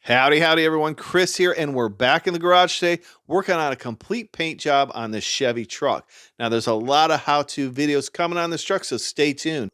Howdy, howdy everyone, Chris here, and we're back in the garage today working on a complete paint job on this Chevy truck. Now there's a lot of how-to videos coming on this truck, so stay tuned.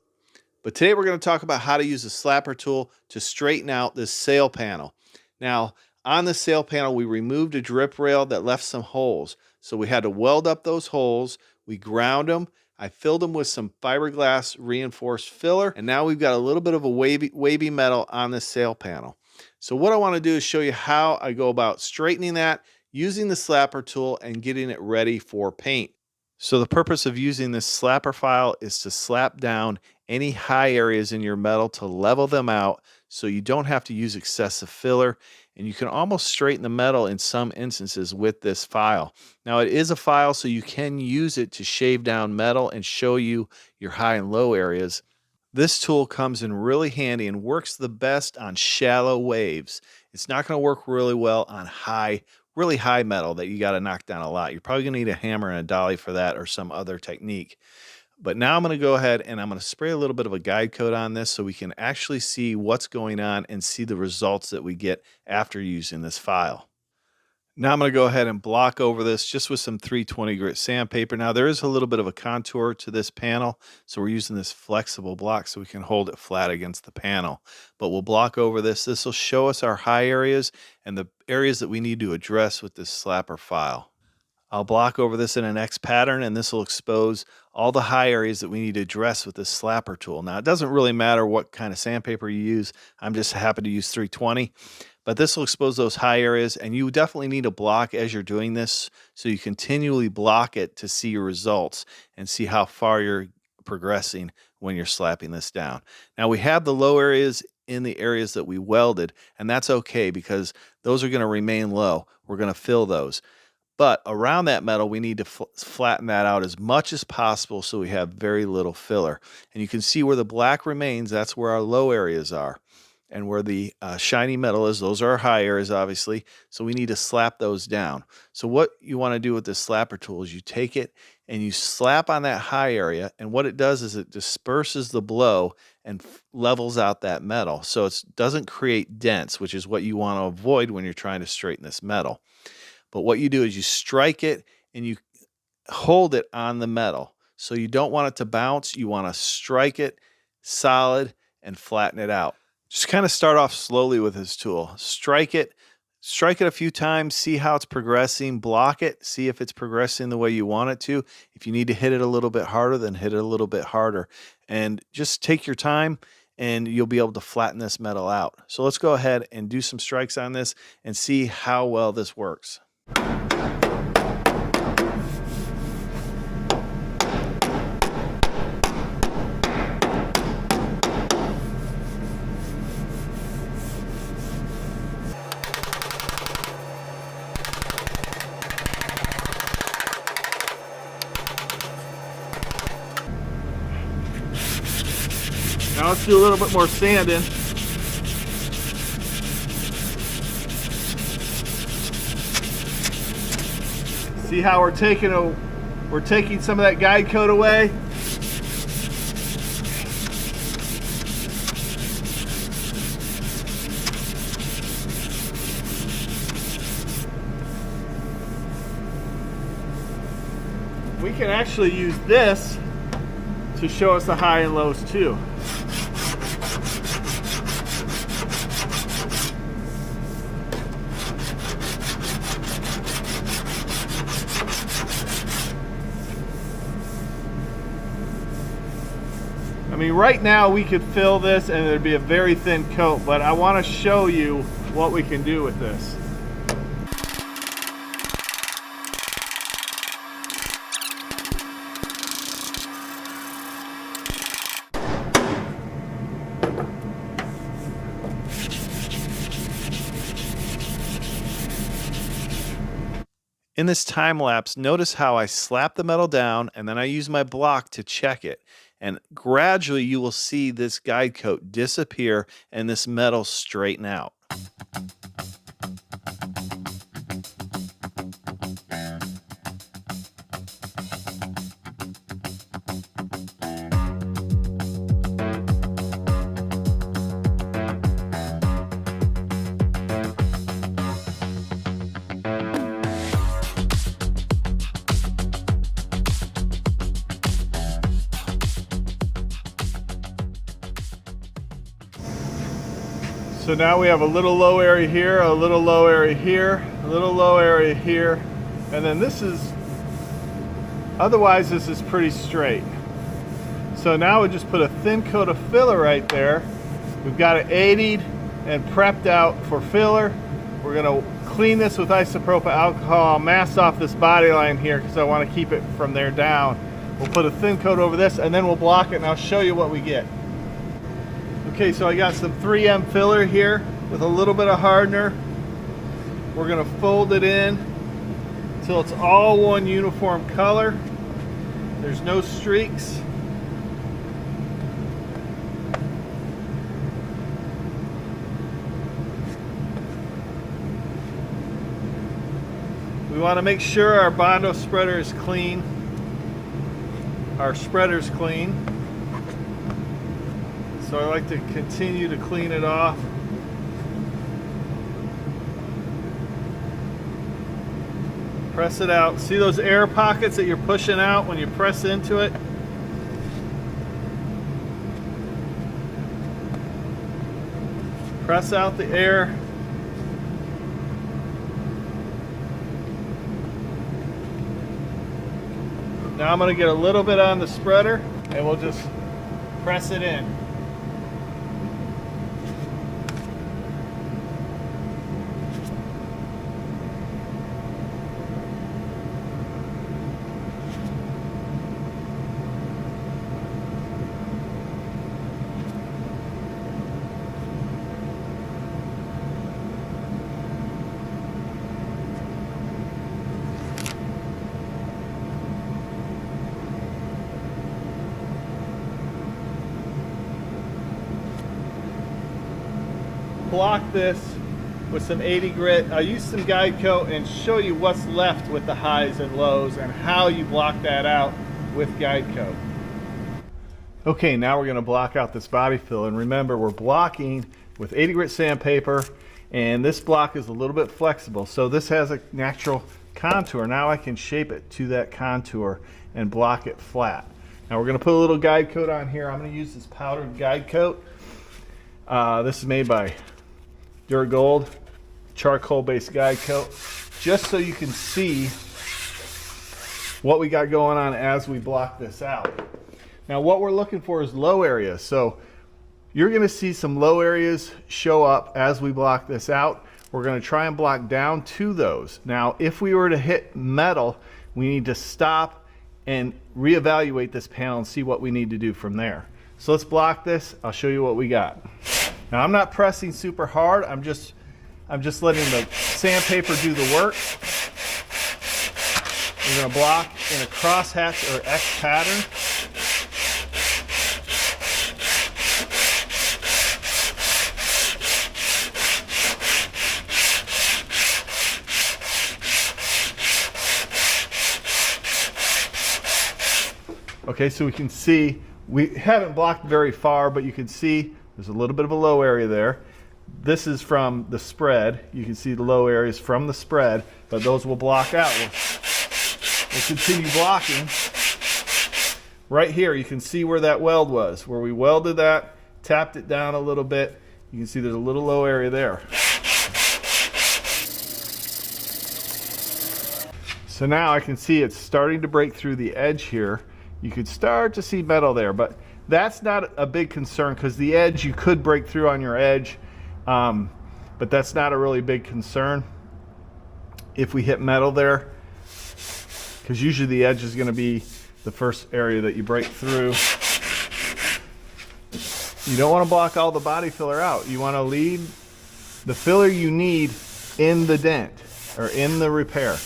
But today we're going to talk about how to use a slapper tool to straighten out this sail panel. Now on the sail panel we removed a drip rail that left some holes. So we had to weld up those holes, we ground them, I filled them with some fiberglass reinforced filler, and now we've got a little bit of a wavy metal on this sail panel. So what I want to do is show you how I go about straightening that using the slapper tool and getting it ready for paint. So the purpose of using this slapper file is to slap down any high areas in your metal to level them out so you don't have to use excessive filler, and you can almost straighten the metal in some instances with this file. Now it is a file, so you can use it to shave down metal and show you your high and low areas. This tool comes in really handy and works the best on shallow waves. It's not going to work really well on really high metal that you got to knock down a lot. You're probably going to need a hammer and a dolly for that or some other technique. But now I'm going to go ahead and I'm going to spray a little bit of a guide coat on this so we can actually see what's going on and see the results that we get after using this file. Now I'm going to go ahead and block over this just with some 320 grit sandpaper. Now there is a little bit of a contour to this panel, so we're using this flexible block so we can hold it flat against the panel. But we'll block over this. This will show us our high areas and the areas that we need to address with this slapper file. I'll block over this in an X pattern, and this will expose all the high areas that we need to address with this slapper tool. Now it doesn't really matter what kind of sandpaper you use. I'm just happy to use 320. But this will expose those high areas, and you definitely need a block as you're doing this so you continually block it to see your results and see how far you're progressing when you're slapping this down. Now we have the low areas in the areas that we welded, and that's okay because those are going to remain low. We're going to fill those. But around that metal, we need to flatten that out as much as possible so we have very little filler. And you can see where the black remains, that's where our low areas are. And where the shiny metal is, those are our high areas, obviously. So we need to slap those down. So what you want to do with this slapper tool is you take it and you slap on that high area. And what it does is it disperses the blow and levels out that metal. So it doesn't create dents, which is what you want to avoid when you're trying to straighten this metal. But what you do is you strike it and you hold it on the metal. So you don't want it to bounce. You want to strike it solid and flatten it out. Just kind of start off slowly with this tool. Strike it a few times, see how it's progressing, block it, see if it's progressing the way you want it to. If you need to hit it a little bit harder, then hit it a little bit harder. And just take your time and you'll be able to flatten this metal out. So let's go ahead and do some strikes on this and see how well this works. Now let's do a little bit more sanding. See how we're taking some of that guide coat away. We can actually use this to show us the high and lows too. I mean, right now we could fill this and it'd be a very thin coat, but I want to show you what we can do with this. In this time lapse, notice how I slap the metal down and then I use my block to check it. And gradually you will see this guide coat disappear and this metal straighten out. So now we have a little low area here, a little low area here, a little low area here, and then this is, otherwise this is pretty straight. So now we just put a thin coat of filler right there. We've got it 80'd and prepped out for filler. We're gonna clean this with isopropyl alcohol. I'll mask off this body line here because I want to keep it from there down. We'll put a thin coat over this and then we'll block it, and I'll show you what we get. Okay, so I got some 3M filler here with a little bit of hardener. We're gonna fold it in until it's all one uniform color. There's no streaks. We want to make sure our bondo spreader is clean. Our spreader's clean. So I like to continue to clean it off. Press it out. See those air pockets that you're pushing out when you press into it? Press out the air. Now I'm going to get a little bit on the spreader and we'll just press it in. Block this with some 80 grit. I'll use some guide coat and show you what's left with the highs and lows and how you block that out with guide coat. Okay, now we're going to block out this body fill, and remember we're blocking with 80 grit sandpaper, and this block is a little bit flexible, so this has a natural contour. Now I can shape it to that contour and block it flat. Now we're going to put a little guide coat on here. I'm going to use this powdered guide coat. This is made by Duragold, charcoal-based guide coat, just so you can see what we got going on as we block this out. Now what we're looking for is low areas, so you're going to see some low areas show up as we block this out. We're going to try and block down to those. Now if we were to hit metal, we need to stop and reevaluate this panel and see what we need to do from there. So let's block this. I'll show you what we got. Now I'm not pressing super hard. I'm just letting the sandpaper do the work. We're going to block in a crosshatch or X pattern. Okay, so we can see we haven't blocked very far, but you can see there's a little bit of a low area there. This is from the spread. You can see the low areas from the spread, but those will block out. We'll continue blocking. Right here, you can see where that weld was, where we welded that, tapped it down a little bit. You can see there's a little low area there. So now I can see it's starting to break through the edge here. You could start to see metal there, but that's not a big concern because the edge, you could break through on your edge, but that's not a really big concern if we hit metal there, because usually the edge is going to be the first area that you break through. You don't want to block all the body filler out. You want to leave the filler you need in the dent or in the repair.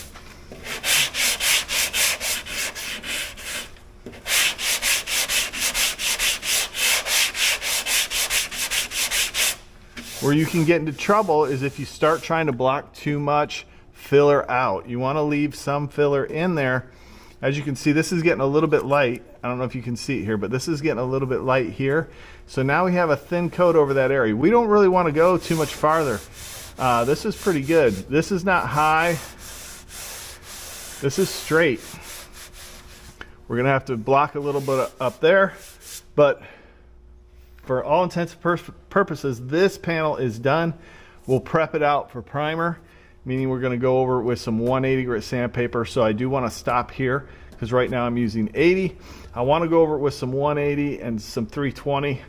Where you can get into trouble is if you start trying to block too much filler out. You want to leave some filler in there. As you can see, this is getting a little bit light. I don't know if you can see it here, but this is getting a little bit light here. So now we have a thin coat over that area. We don't really want to go too much farther. This is pretty good. This is not high. This is straight. We're going to have to block a little bit up there, but for all intents and purposes, this panel is done. We'll prep it out for primer, meaning we're going to go over it with some 180 grit sandpaper. So I do want to stop here because right now I'm using 80. I want to go over it with some 180 and some 320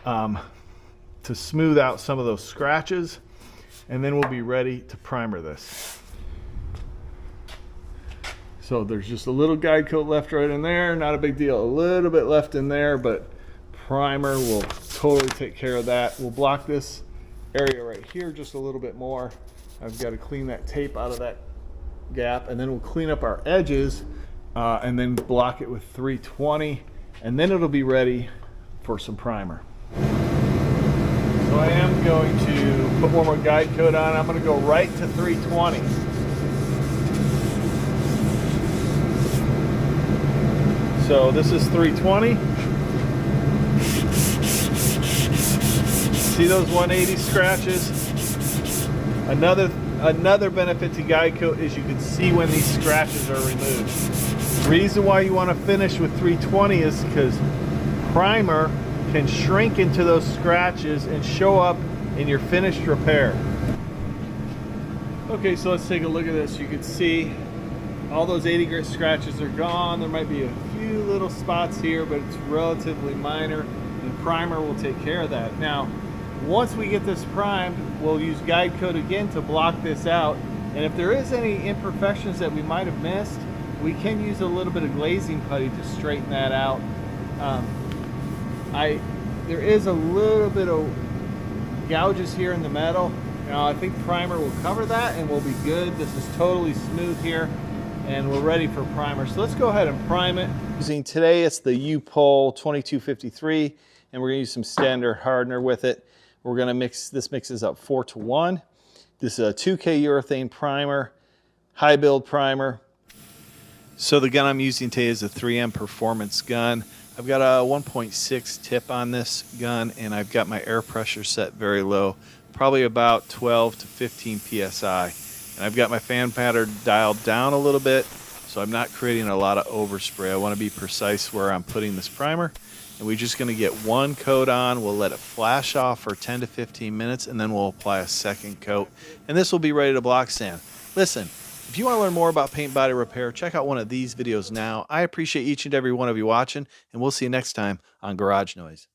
to smooth out some of those scratches, and then we'll be ready to primer this. So there's just a little guide coat left right in there, not a big deal. A little bit left in there, but primer will totally take care of that. We'll block this area right here just a little bit more. I've got to clean that tape out of that gap, and then we'll clean up our edges and then block it with 320, and then it'll be ready for some primer. So I am going to put one more guide coat on. I'm going to go right to 320. So this is 320. See those 180 scratches? Another benefit to guide coat is you can see when these scratches are removed. The reason why you want to finish with 320 is because primer can shrink into those scratches and show up in your finished repair. Okay, so let's take a look at this. You can see all those 80 grit scratches are gone. There might be a few little spots here, but it's relatively minor, and primer will take care of that. Now, once we get this primed, we'll use guide coat again to block this out. And if there is any imperfections that we might have missed, we can use a little bit of glazing putty to straighten that out. There is a little bit of gouges here in the metal. Now, I think primer will cover that and we'll be good. This is totally smooth here and we're ready for primer. So let's go ahead and prime it. Using today, it's the U-Pole 2253, and we're gonna use some standard hardener with it. We're gonna mix, this mixes up 4:1. This is a 2K urethane primer, high build primer. So the gun I'm using today is a 3M Performance gun. I've got a 1.6 tip on this gun, and I've got my air pressure set very low, probably about 12 to 15 PSI. And I've got my fan pattern dialed down a little bit, so I'm not creating a lot of overspray. I want to be precise where I'm putting this primer. And we're just going to get one coat on. We'll let it flash off for 10 to 15 minutes, and then we'll apply a second coat. And this will be ready to block sand. Listen, if you want to learn more about paint body repair, check out one of these videos now. I appreciate each and every one of you watching, and we'll see you next time on Garage Noise.